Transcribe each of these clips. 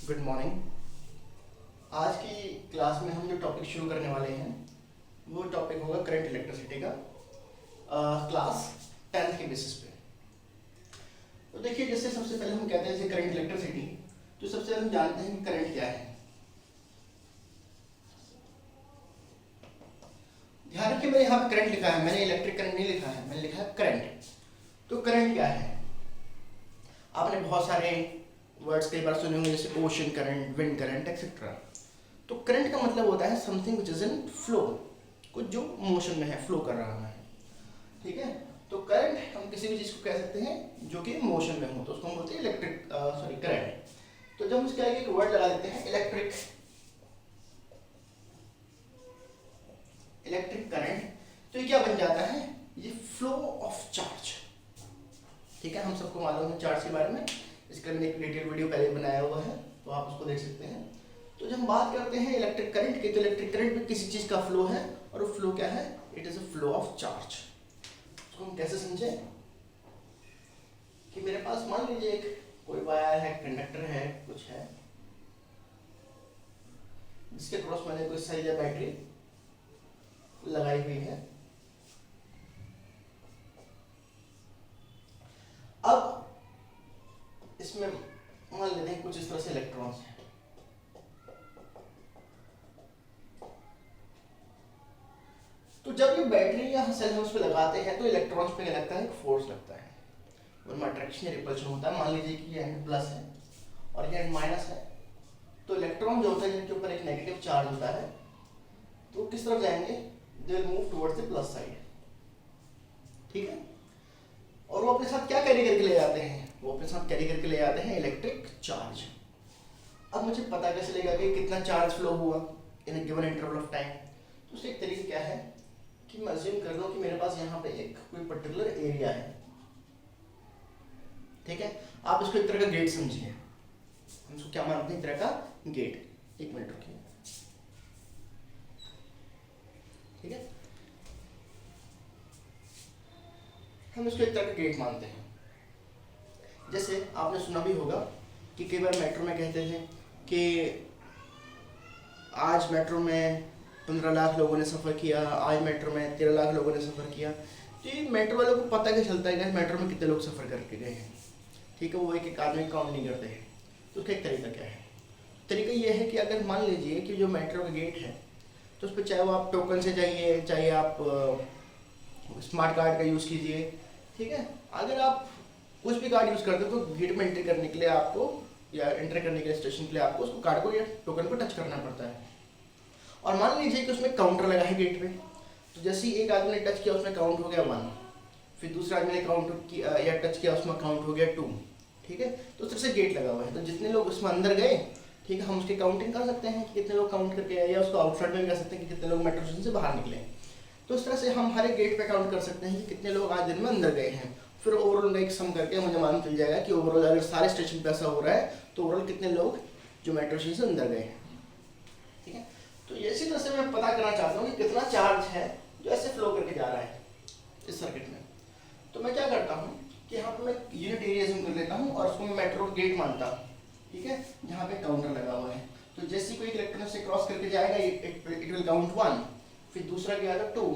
Good morning. आज की class में हम जो टॉपिक शुरू करने वाले हैं वो टॉपिक होगा करंट इलेक्ट्रिसिटी का, क्लास 10th के बेसिस पे। तो देखिए, जैसे सबसे पहले हम कहते हैं जैसे करंट इलेक्ट्रिसिटी, तो सबसे पहले हम जानते हैं कि करंट क्या है। ध्यान रखिए, मैंने यहाँ पे करंट लिखा है, मैंने इलेक्ट्रिक करंट नहीं लिखा है, मैंने लिखा है करंट। तो करंट क्या है? आपने बहुत सारे वर्ड्स कई बार सुने होंगे, जैसे ocean current, wind current etcetera. तो करंट का मतलब होता है something which is in flow, कुछ जो मोशन में है, फ्लो कर रहा है। ठीक है, तो करंट हम किसी भी चीज को कह सकते हैं जो कि मोशन में हो, तो उसको हम बोलते हैं करंट। तो जब हम इसके आगे एक वर्ड लगा देते हैं इलेक्ट्रिक करंट, तो ये क्या बन जाता है? ये फ्लो ऑफ चार्ज। ठीक है, हम सबको मालूम है चार्ज के बारे में, इसका मैंने एक डिटेल वीडियो पहले बनाया हुआ है, तो आप उसको देख सकते हैं। तो जब हम बात करते हैं इलेक्ट्रिक करंट की, तो इलेक्ट्रिक करंट में किसी चीज का फ्लो है, और वो फ्लो क्या है? It is a flow of charge. उसको हम कैसे समझे कि मेरे पास मान लीजिए एक कोई वायर है, कंडक्टर है, कुछ है, जिसके क्रॉस मैंने कोई सेल या बैटरी लगाई हुई है। अब इसमें मान लेते हैं कुछ इस तरह से इलेक्ट्रॉन्स हैं। तो जब ये बैटरी या सेल हम उस पर लगाते हैं, तो इलेक्ट्रॉन्स पे लगता है, एक फोर्स लगता है, उनमें अट्रैक्शन या रिपल्शन होता है। मान लीजिए कि ये एंड प्लस है और ये एंड माइनस है, तो इलेक्ट्रॉन जो होता है जिनके ऊपर एक नेगेटिव चार्ज होता है, तो किस तरफ जाएंगे? They will move towards the plus side. ठीक है, और वो अपने साथ क्या कैरी करके ले जाते हैं? वो अपने साथ कैरी करके ले जाते हैं इलेक्ट्रिक चार्ज। अब मुझे पता कैसे चलेगा कि कितना चार्ज फ्लो हुआ in a given interval of time? तो उसका एक तरीका क्या है कि मैं अज्यूम कर लूं कि मेरे पास यहाँ पे एक कोई पर्टिकुलर एरिया है। ठीक है, आप इसको एक तरह का गेट समझिए, हम इसको क्या मानते हैं? एक तरह का गेट। एक मिनट रुकिए। ठीक है, हम इसको एक तरह का गेट मानते हैं। जैसे आपने सुना भी होगा कि कई बार मेट्रो में कहते हैं कि आज मेट्रो में 15 लाख लोगों ने सफ़र किया, आज मेट्रो में 13 लाख लोगों ने सफ़र किया। तो ये मेट्रो वालों को पता क्या चलता है कि मेट्रो में कितने लोग सफ़र करके गए हैं? ठीक है, वो एक एक आदमी काउंट नहीं करते हैं। तो उसका एक तरीका क्या है? तरीका ये है कि अगर मान लीजिए कि जो मेट्रो का गेट है, तो उस पर चाहे वो आप टोकन से जाइए, चाहे आप स्मार्ट कार्ड का यूज़ कीजिए। ठीक है, अगर आप कुछ भी कार्ड यूज़ करते हो तो गेट में एंट्री करने के लिए आपको, या एंटर करने के लिए स्टेशन के लिए आपको उसको कार्ड को या टोकन को टच करना पड़ता है। और मान लीजिए कि उसमें काउंटर लगा है गेट पे, तो जैसे ही एक आदमी ने टच किया उसमें काउंट हो गया 1, फिर दूसरा आदमी ने काउंट किया या टच किया उसमें काउंट हो गया 2। ठीक है, तो उस तरह से गेट लगा हुआ है, तो जितने लोग उसमें अंदर गए, ठीक है, हम उसकी काउंटिंग कर सकते हैं कि कितने लोग काउंट करके आए, या उसको आउटसाइड में भी कर सकते हैं कि कितने लोग मेट्रो स्टेशन से बाहर निकले। तो इस तरह से हम हर एक गेट पे काउंट कर सकते हैं कि कितने लोग आज दिन में अंदर गए हैं। फिर ओवरऑल उनका एक सम करके मुझे मालूम चल जाएगा कि ओवरऑल अगर सारे स्टेशन पे ऐसा हो रहा है तो ओवरऑल कितने लोग जो मेट्रो स्टेशन से अंदर गए हैं। ठीक है, तो इसी तरह से मैं पता करना चाहता हूँ कि कितना चार्ज है जो ऐसे फ्लो करके जा रहा है इस सर्किट में। तो मैं क्या करता हूँ कि यहाँ पे मैं यूनिट एरिया जूम कर लेता हूँ और उसको मैं मेट्रो गेट मानता हूँ। ठीक है, जहाँ पे काउंटर लगा हुआ है, तो जैसे कोई इलेक्ट्रॉन से क्रॉस करके जाएगा इट विल काउंट 1, फिर दूसरा गया था 2,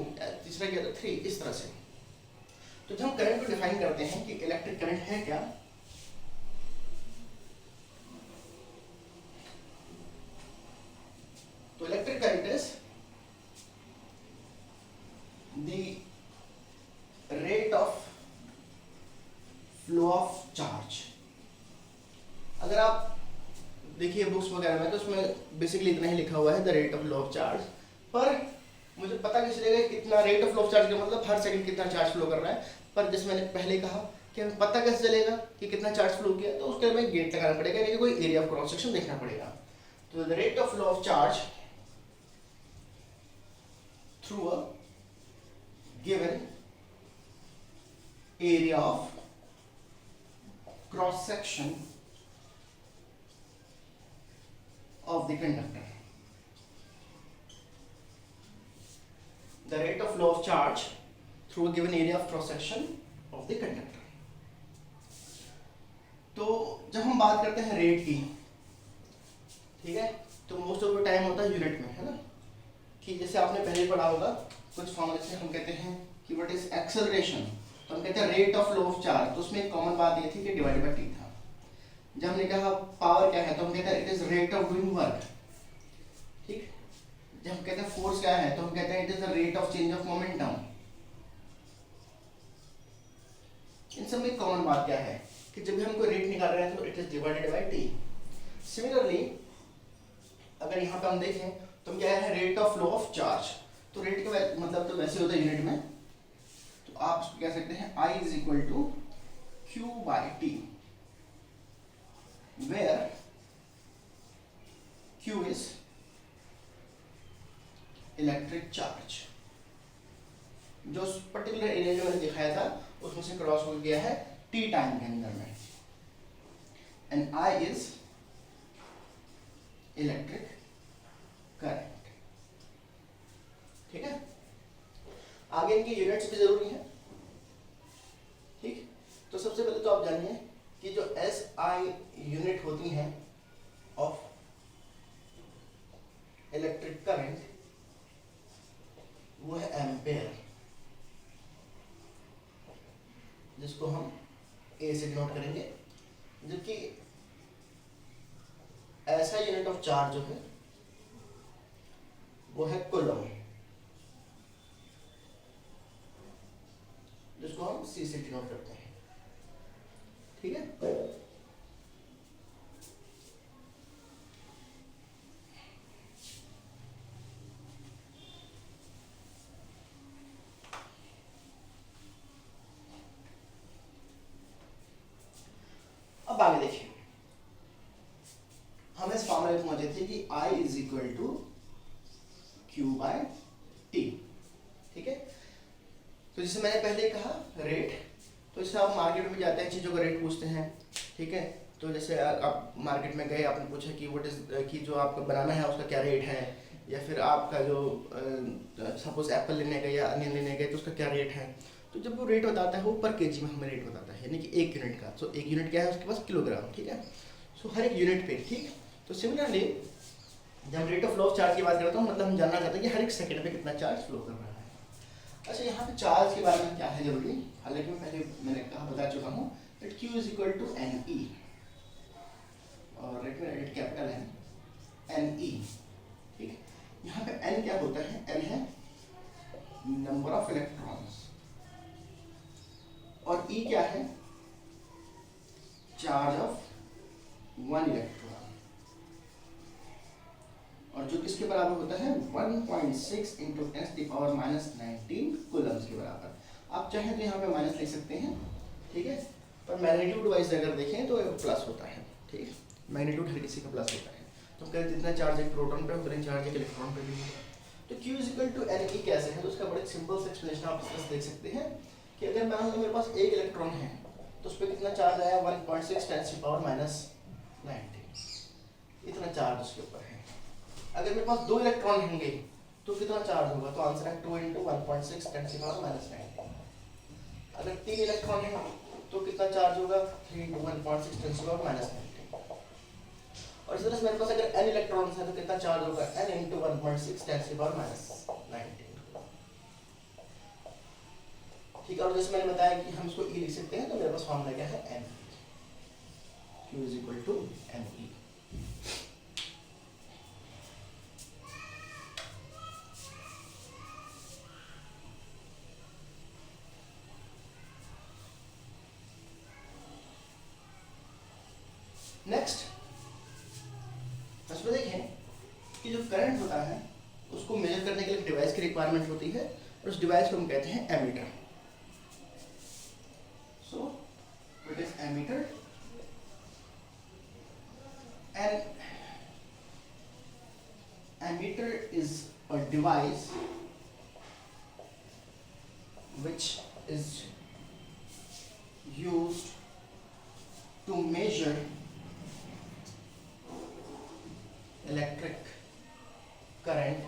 तीसरा गया था 3, इस तरह से। तो जब हम करंट को डिफाइन करते हैं कि इलेक्ट्रिक करंट है क्या, तो electric current is the rate of flow of charge. अगर आप देखिए बुक्स वगैरह में, तो उसमें बेसिकली इतना ही लिखा हुआ है, the rate of flow of charge. पर मुझे पता कैसे चलेगा कितना rate of flow of charge का मतलब हर सेकंड कितना चार्ज फ्लो कर रहा है? पर जैसे मैंने पहले कहा कि हमें पता कैसे चलेगा कि कितना चार्ज फ्लो किया, तो उसके लिए हमें गेट लगाना पड़ेगा, यानी कोई एरिया ऑफ क्रॉस सेक्शन देखना पड़ेगा। तो the rate of flow of charge through a given area of cross section of the conductor. The rate of flow of charge through a given area of cross section of the conductor. तो जब हम बात करते हैं rate की, ठीक है। तो मोस्ट ऑफ द टाइम होता है यूनिट में, है ना, कि जैसे आपने पहले पढ़ा होगा कुछ फॉर्मूले से हम कहते हैं कि व्हाट इज एक्सेलरेशन, तो हम कहते हैं rate of flow of charge, तो उसमें एक कॉमन बात ये थी कि डिवाइड बाय टी था। जब हमने कहा पावर क्या है तो हम कहते हैं it is rate of doing work, ठीक। जब हम कहते हैं फोर्स क्या है तो हम कहते हैं it is the rate of change of momentum. इन सब में कॉमन बात क्या है कि जब भी हम कोई रेट निकाल रहे हैं तो it is divided by T. Similarly अगर यहाँ पे हम देखें तो हम क्या है rate of flow of charge, तो रेट का मतलब तो वैसे होता है यूनिट में, तो आप उसको कह सकते हैं I is equal to Q by T, where Q is electric charge. जो पर्टिकुलर एरिया जो मैंने दिखाया था उसमें से क्रॉस हो गया है टी टाइम के अंदर में, and I is electric current, ठीक है। आगे इनकी यूनिट्स भी जरूरी है, ठीक। तो सबसे पहले तो आप जानिए कि जो SI यूनिट होती हैं ऑफ इलेक्ट्रिक करंट वो है एम्पेयर, जिसको हम A से डिनोट करेंगे, जबकि ऐसा यूनिट ऑफ चार्ज जो है वो है कूलम, जिसको हम C से डिनोट करते हैं, ठीक है। अब आगे देखिए, हम इस फॉर्मूले पे पहुंचे थे कि I is equal to Q by T, ठीक है। तो जैसे मैंने पहले कहा रेट, तो इससे आप मार्केट में जाते हैं चीज़ों का रेट पूछते हैं, ठीक है। तो जैसे आप मार्केट में गए, आपने पूछा कि व्हाट इज कि जो आपको बनाना है उसका क्या रेट है, या फिर आपका जो सपोज एप्पल लेने गए या अनियन लेने गए तो उसका क्या रेट है। तो जब वो रेट बताता है वो पर केजी में हमें रेट बताता है, यानी कि एक यूनिट का। तो एक यूनिट क्या है उसके पास किलोग्राम, ठीक है। सो हर एक यूनिट पे, ठीक। तो सिमिलरली जब rate of flow of charge की बात करता हूँ, मतलब हम जानना चाहते हैं कि हर एक सेकंड में कितना चार्ज फ्लो कर रहा है। अच्छा, यहाँ पे चार्ज के बारे में क्या है जरूरी, हालांकि मैंने कहा बता चुका हूँ that Q is equal to NE, और राइट कैपिटल NE, ठीक। यहाँ पे N क्या होता है, N है नंबर ऑफ इलेक्ट्रॉन्स, और E क्या है, चार्ज ऑफ वन इलेक्ट्रॉन, और जो किसके बराबर होता है 1.6 इंटू 10⁻⁻19 कूलम्स के बराबर। आप चाहें तो यहाँ पे माइनस लिख सकते हैं, ठीक है, पर मैग्नीट्यूड वाइज अगर देखें तो प्लस होता है, ठीक। मैग्नीट्यूड हर किसी का प्लस होता है, तो कहते जितना चार्ज एक प्रोटॉन पे उतना चार्ज एक इलेक्ट्रॉन पे भी होगा। तो Q is equal to NE कैसे है, तो उसका बड़ा सिंपल सा एक्सप्लेनेशन आप इसमें देख सकते हैं कि अगर मान लो मेरे पास एक इलेक्ट्रॉन है तो उस पर कितना चार्ज आया 1.6 10⁻⁻19, इतना चार्ज उसके ऊपर है। अगर मेरे पास दो इलेक्ट्रॉन होंगे तो कितना चार्ज होगा, तो आंसर है 2 × 1.6 10⁻⁻19। अगर तीन इलेक्ट्रॉन है तो कितना चार्ज होगा 3 × 1.6 10⁻⁻19। और इस तरह से मेरे पास अगर n इलेक्ट्रॉन्स है तो कितना चार्ज होगा n × 1.6 10⁻⁻19, ठीक है। और जैसे मैंने बताया कि हम इसको E लिख सकते हैं, तो मेरे पास फॉर्मूला क्या है n, Q is equal to NE। Next इसमें देखें कि जो करंट होता है उसको मेजर करने के लिए डिवाइस की रिक्वायरमेंट होती है, और उस डिवाइस को हम कहते हैं ammeter. So what is ammeter, an ammeter is a device which is used to measure electric current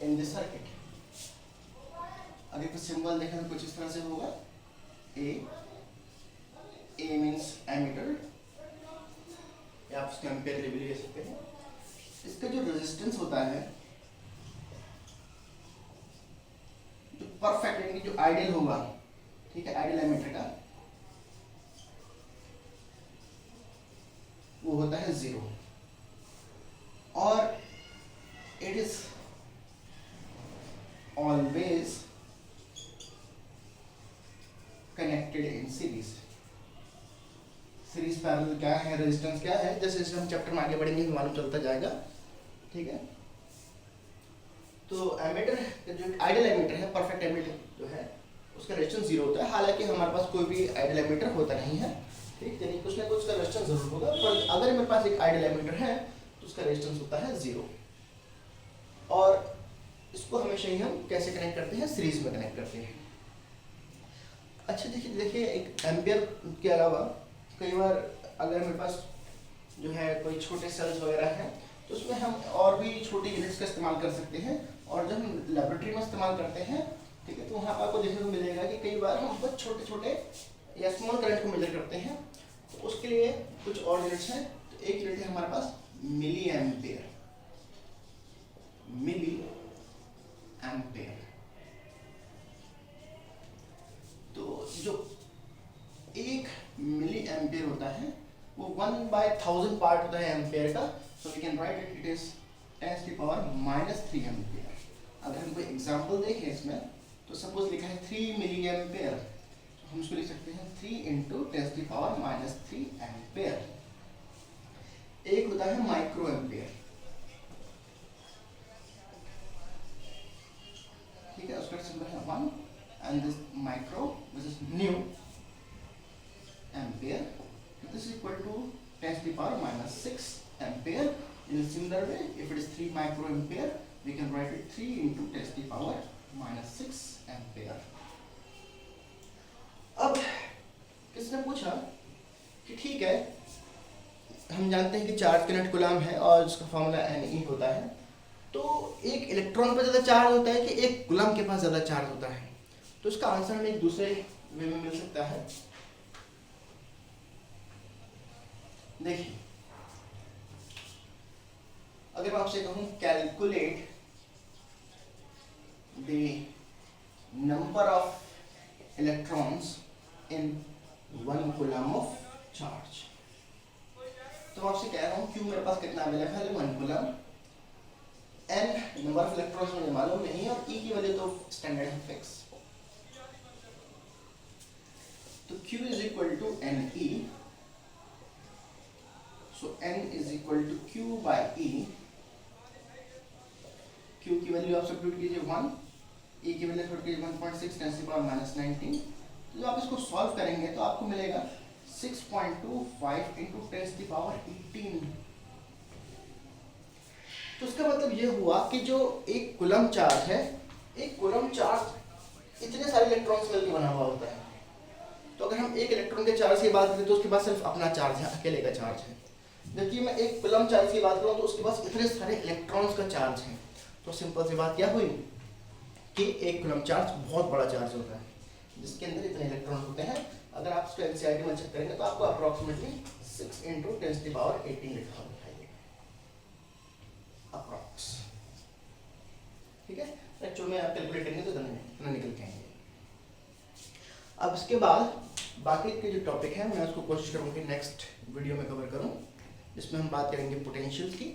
in the circuit। अगर कुछ सिंबल देखें तो कुछ इस तरह से होगा, A means ammeter, इसको एम्पेयर भी ले सकते हैं। इसका जो रेजिस्टेंस होता है, जो परफेक्ट यानी जो आइडियल होगा, ठीक है, आइडियल एमीटर का वो होता है 0 और it is always connected in series. Series parallel क्या है, रेजिस्टेंस क्या है, जैसे जैसे हम चैप्टर में आगे बढ़ेंगे तो मालूम चलता जाएगा, ठीक है। तो एमीटर जो आइडियल एमीटर है, परफेक्ट एमीटर जो है उसका रेजिस्टेंस 0 होता है। हालांकि हमारे पास कोई भी आइडियल एमीटर होता नहीं है, ठीक, यानी कुछ ना कुछ का रेजिस्टेंस जरूर होगा, पर अगर मेरे पास एक आइडियल एमीटर है तो उसका रेजिस्टेंस होता है 0। और इसको हमेशा ही हम कैसे कनेक्ट करते हैं, सीरीज में कनेक्ट करते हैं। अच्छा देखिए एक एम्पियर के अलावा कई बार अगर मेरे पास जो है कोई छोटे सेल्स वगैरह हैं तो उसमें हम और भी छोटी यूनिट्स का इस्तेमाल कर सकते हैं। और जब हम लेबोरेटरी में इस्तेमाल करते हैं, ठीक है, तो वहाँ पर आपको देखने को मिलेगा कि कई बार हम बहुत छोटे छोटे या स्मॉल करंट को मेजर करते हैं। तो उसके लिए कुछ और यूनिट्स हैं। तो एक यूनिट है हमारे पास मिली एम्पियर। मिली एम्पियर, तो जो 1 मिली एम्पियर होता है वो 1/1000 पार्ट होता है एम्पियर का। So we can write it is 10⁻³ ampere. अगर हम कोई एग्जांपल देखें इसमें, तो सपोज लिखा है 3 मिली एम्पियर, तो हम इसको लिख सकते हैं 3 × 10⁻³ एम्पियर। एक होता है माइक्रो एम्पियर, ठीक है, उसका सिंबल है 1 and this micro which is new ampere, this is equal to 10⁻⁻6 ampere. In a similar way, if it is 3 microampere, we can write it 3 × 10⁻6 ampere. अब किसने पूछा कि ठीक है, हम जानते हैं कि चार्ज का नेट कूलम है और उसका फॉर्मूला Ne होता है। तो एक इलेक्ट्रॉन पर ज़्यादा चार्ज होता है कि एक कूलम के पास ज़्यादा चार्ज होता है? तो इसका आंसर हमें एक दूसरे वे में मिल सकता है। देखिए, अगर मैं आपसे कहूं calculate the number of electrons in 1 coulomb of charge, तो मैं आपसे कह रहा हूं क्यू मेरे पास कितना अवेलेबल है, 1 coulomb. N number of electrons मुझे मालूम नहीं है और ई की वैल्यू तो स्टैंडर्ड है, फिक्स। तो Q is equal to Ne, so N is equal to Q by E। Q की वैल्यू आप सब्स्टिट्यूट कीजिए 1, E की वैल्यू सब्स्टिट्यूट कीजिए 1.6 10⁻⁻19। तो जब आप इसको सॉल्व करेंगे तो आपको मिलेगा 6.25 × 10⁻18। तो इसका मतलब ये हुआ कि जो एक कूलम चार्ज है, एक कूलम चार्ज इतने सारे इलेक्ट्रॉन्स मिलकर बना हुआ होता है। तो अगर हम एक इलेक्ट्रॉन के चार्ज की बात करें तो उसके पास सिर्फ अपना चार्ज है, अकेले का चार्ज है। जबकि मैं एक कूलम चार्ज की बात करूं तो उसके पास इतने सारे इलेक्ट्रॉन्स का चार्ज है। तो सिंपल सी बात क्या हुई कि एक कूलम चार्ज बहुत बड़ा चार्ज होता है जिसके अंदर इतने इलेक्ट्रॉन होते हैं। अगर आप इसको एनसीईआरटी में चेक करेंगे तो आपको अप्रोक्सीमेटली 6 × 10⁻18 लिखा दिखाई देगा, अप्रॉक्स, ठीक है। एक्चुअल में आप कैलकुलेट करेंगे तो इतना निकल के आएंगे। अब इसके बाद बाकी के जो टॉपिक है मैं उसको कोशिश करूँगी नेक्स्ट वीडियो में कवर करूँ, जिसमें हम बात करेंगे पोटेंशियल की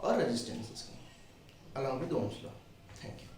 और रेजिस्टेंसेस की along with Ohm's law. Thank you.